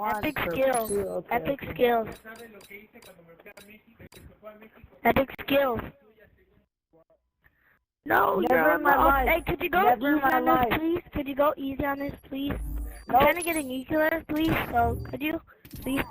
one Epic for skills. two. Okay. Epic Okay. skills. Epic skills. No, Never in my life. Hey, could you go Never in easy my on this, life. please? Could you go easy on this, please? I'm Nope. trying to get an E-killer, please. So could you, please?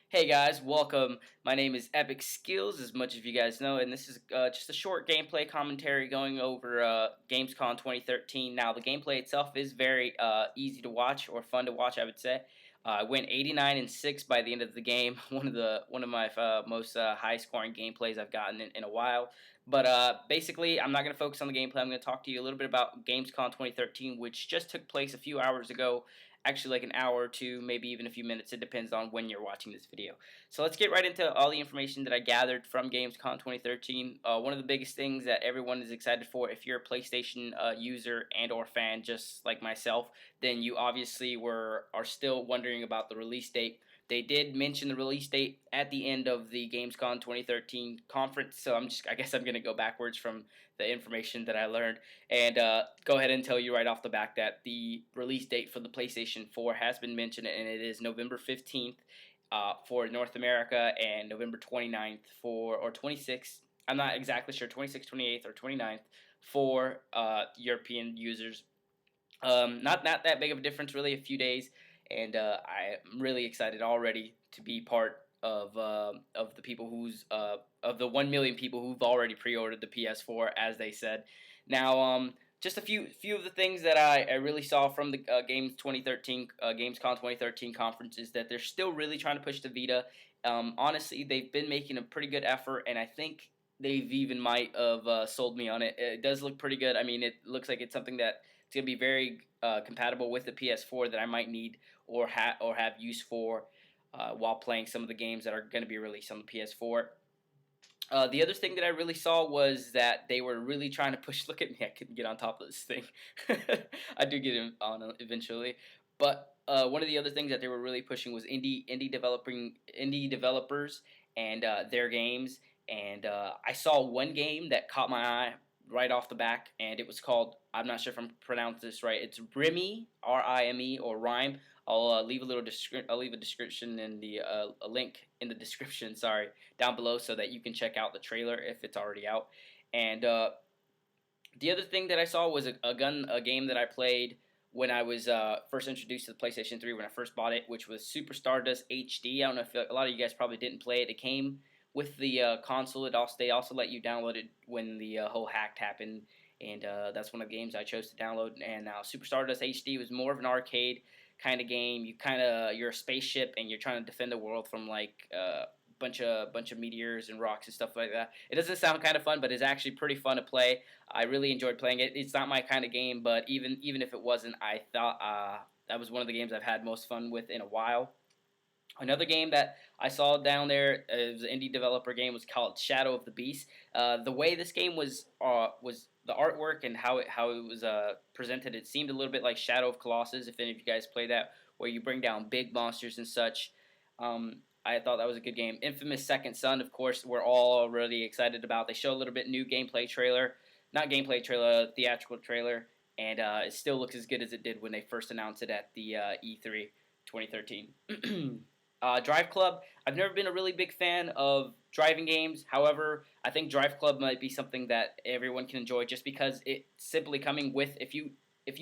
Hey guys, welcome. My name is EPICxSKILLZ, as much as you guys know, and this is just a short gameplay commentary going over GamesCon 2013. Now, the gameplay itself is very easy to watch, or fun to watch, I would say. I went 89-6 by the end of the game. One of my most high-scoring gameplays I've gotten in a while. But basically, I'm not going to focus on the gameplay. I'm going to talk to you a little bit about GamesCon 2013, which just took place a few hours ago. Actually, like an hour or two, maybe even a few minutes. It depends on when you're watching this video. So let's get right into all the information that I gathered from GamesCon 2013. One of the biggest things that everyone is excited for, if you're a PlayStation user and or fan just like myself, then you obviously are still wondering about the release date. They did mention the release date at the end of the GamesCon 2013 conference, so I guess I'm going to go backwards from the information that I learned and go ahead and tell you right off the back that the release date for the PlayStation 4 has been mentioned, and it is November 15th for North America and November 29th or 26th. I'm not exactly sure, 26th, 28th, or 29th for European users. Not that big of a difference, really, a few days, and I'm really excited already to be part of the people of the 1 million people who've already pre-ordered the PS4, as they said. Now, just a few of the things that I really saw from the GamesCon 2013 conference is that they're still really trying to push the Vita. Honestly, they've been making a pretty good effort, and I think they've even might have sold me on it. It does look pretty good. I mean, it looks like it's something that it's going to be very compatible with the PS4 that I might need or have use for while playing some of the games that are going to be released on the PS4. The other thing that I really saw was that they were really trying to push. Look at me, I couldn't get on top of this thing. I do get on eventually, but one of the other things that they were really pushing was indie developers and their games. And I saw one game that caught my eye right off the back, and it was called, I'm not sure if I'm pronouncing this right. It's Rime, R-I-M-E, or Rime. I'll leave a description in the a link in the description. Sorry, down below so that you can check out the trailer if it's already out. And the other thing that I saw was a game that I played when I was first introduced to the PlayStation 3 when I first bought it, which was Super Stardust HD. I don't know if a lot of you guys probably didn't play it. It came with the console. They also let you download it when the whole hack happened, and that's one of the games I chose to download. And now Super Stardust HD was more of an arcade kind of game. You're a spaceship and you're trying to defend the world from like bunch of meteors and rocks and stuff like that. It doesn't sound kind of fun, but it's actually pretty fun to play. I really enjoyed playing it. It's not my kind of game, but even if it wasn't, I thought that was one of the games I've had most fun with in a while. Another game that I saw down there, it was an indie developer game, was called Shadow of the Beast. The way this game was the artwork and how it was presented. It seemed a little bit like Shadow of Colossus, if any of you guys play that, where you bring down big monsters and such. I thought that was a good game. Infamous Second Son, of course, we're all really excited about. They show a little bit new gameplay trailer, not gameplay trailer, theatrical trailer, and it still looks as good as it did when they first announced it at the E3 2013. Drive Club, I've never been a really big fan of driving games. However, I think Drive Club might be something that everyone can enjoy just because it's simply coming with, if you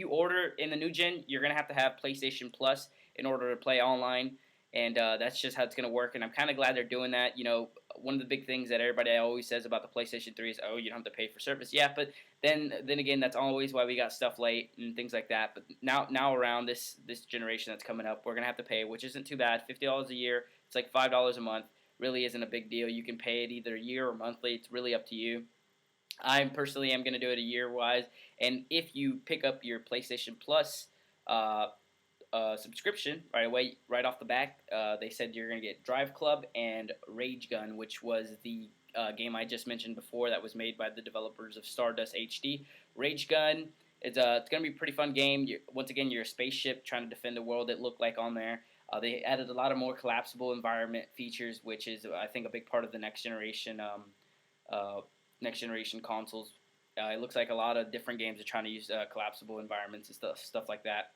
order in the new gen, you're going to have PlayStation Plus in order to play online, and that's just how it's going to work, and I'm kind of glad they're doing that. You know, one of the big things that everybody always says about the PlayStation 3 is, oh, you don't have to pay for service. Yeah, but then again, that's always why we got stuff late and things like that. But now around this generation that's coming up, we're going to have to pay, which isn't too bad. $50 a year, it's like $5 a month. Really isn't a big deal. You can pay it either a year or monthly. It's really up to you. I personally am going to do it a year-wise, and if you pick up your PlayStation Plus subscription right off the back, they said you're going to get Drive Club and Rage Gun, which was the game I just mentioned before that was made by the developers of Stardust HD. Rage Gun, it's going to be a pretty fun game. Once again, you're a spaceship trying to defend the world, it looked like on there. They added a lot of more collapsible environment features, which is, I think, a big part of the next generation consoles. It looks like a lot of different games are trying to use collapsible environments and stuff like that.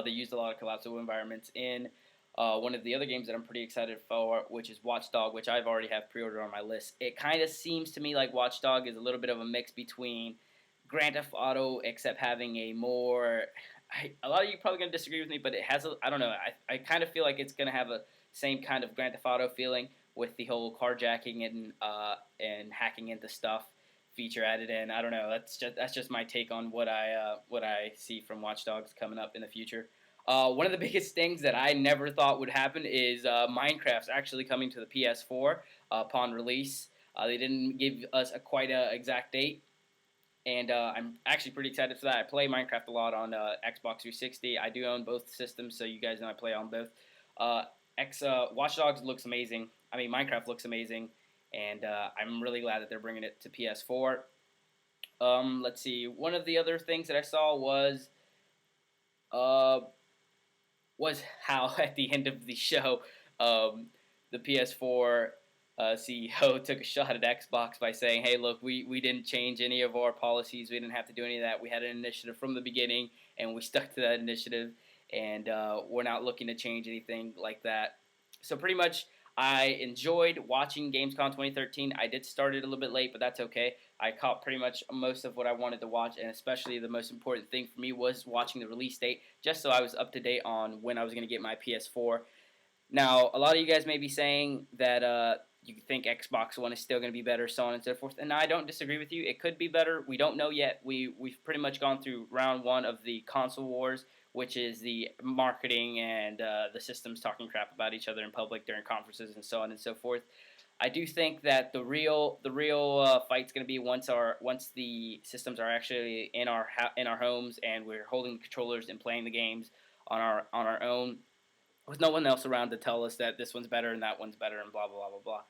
They used a lot of collapsible environments in one of the other games that I'm pretty excited for, which is Watch Dog, which I've already have pre-ordered on my list. It kind of seems to me like Watch Dog is a little bit of a mix between Grand Theft Auto, except having a more. A lot of you probably gonna disagree with me, but it has a. I don't know. I kind of feel like it's gonna have a same kind of Grand Theft Auto feeling with the whole carjacking and hacking into stuff feature added in. I don't know. That's just my take on what I see from Watch Dogs coming up in the future. One of the biggest things that I never thought would happen is Minecraft's actually coming to the PS4 upon release. They didn't give us quite a exact date, and I'm actually pretty excited for that. I play Minecraft a lot on Xbox 360. I do own both systems, so you guys know I play on both. Watch Dogs looks amazing. I mean, Minecraft looks amazing, and I'm really glad that they're bringing it to PS4. Let's see. One of the other things that I saw was how at the end of the show, the PS4 CEO took a shot at Xbox by saying, "Hey, look, we didn't change any of our policies. We didn't have to do any of that. We had an initiative from the beginning, and we stuck to that initiative, and we're not looking to change anything like that." So pretty much, I enjoyed watching GamesCon 2013. I did start it a little bit late, but that's okay. I caught pretty much most of what I wanted to watch, and especially the most important thing for me was watching the release date, just so I was up to date on when I was going to get my PS4. Now, a lot of you guys may be saying that you think Xbox One is still going to be better, so on and so forth, and I don't disagree with you. It could be better. We don't know yet. We've pretty much gone through round one of the console wars, which is the marketing and the systems talking crap about each other in public during conferences and so on and so forth. I do think that the real fight's going to be once the systems are actually in our homes and we're holding the controllers and playing the games on our own, with no one else around to tell us that this one's better and that one's better and blah blah blah blah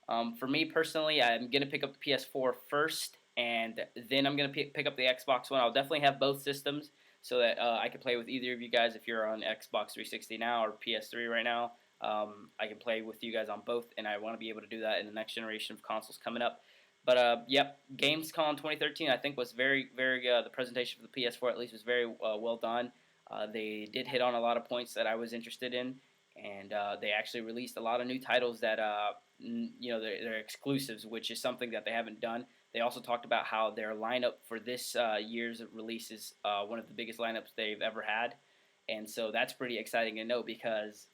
blah. For me personally, I'm gonna pick up the PS4 first, and then I'm gonna pick up the Xbox One. I'll definitely have both systems so that I can play with either of you guys. If you're on Xbox 360 now or PS3 right now, I can play with you guys on both, and I want to be able to do that in the next generation of consoles coming up. But yep, Gamescom 2013 I think was very the presentation for the PS4 at least was very well done. They did hit on a lot of points that I was interested in, and they actually released a lot of new titles that they're exclusives, which is something that they haven't done. They also talked about how their lineup for this year's release is one of the biggest lineups they've ever had, and so that's pretty exciting to know because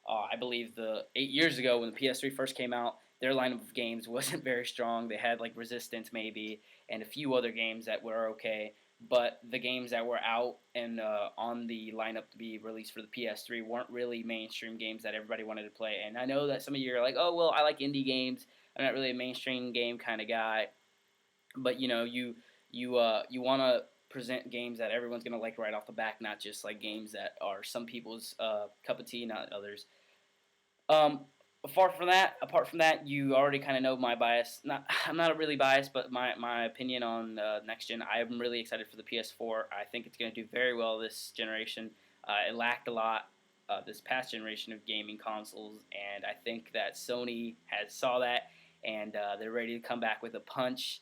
I believe 8 years ago when the PS3 first came out, their lineup of games wasn't very strong. They had like Resistance maybe and a few other games that were okay, but the games that were out and on the lineup to be released for the PS3 weren't really mainstream games that everybody wanted to play. And I know that some of you are like, oh, well, I like indie games. I'm not really a mainstream game kind of guy. But, you want to present games that everyone's going to like right off the bat, not just like games that are some people's cup of tea, not others. Apart from that, you already kind of know my bias. I'm not really biased, but my opinion on next gen. I'm really excited for the PS4. I think it's going to do very well this generation. It lacked a lot this past generation of gaming consoles, and I think that Sony has saw that, and they're ready to come back with a punch.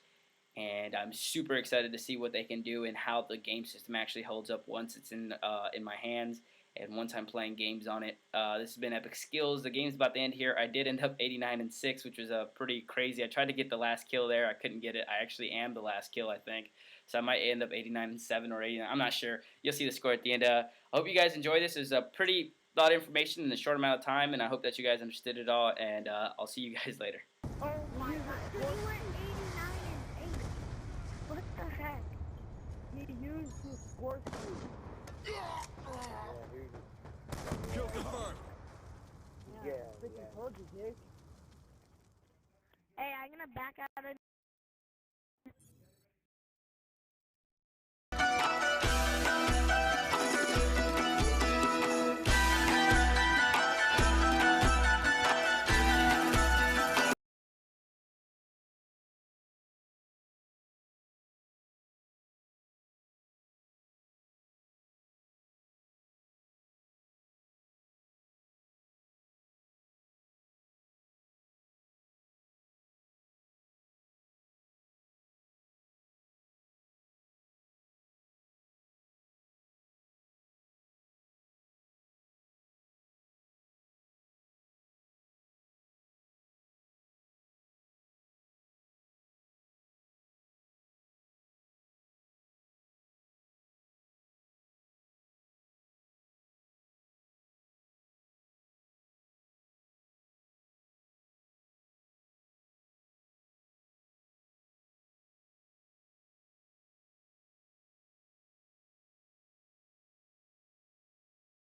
And I'm super excited to see what they can do and how the game system actually holds up once it's in my hands. And once I'm playing games on it. This has been EPICxSKILLZ. The game's about to end here. I did end up 89-6, which was pretty crazy. I tried to get the last kill there. I couldn't get it. I actually am the last kill, I think. So I might end up 89-7 or 89. I'm not sure. You'll see the score at the end. I hope you guys enjoy this. It's a pretty lot of information in a short amount of time, and I hope that you guys understood it all. And I'll see you guys later. Oh my god. You were 89-8. What the heck? He used his sports move. Kill confirmed. Yeah, freaking told you, dude.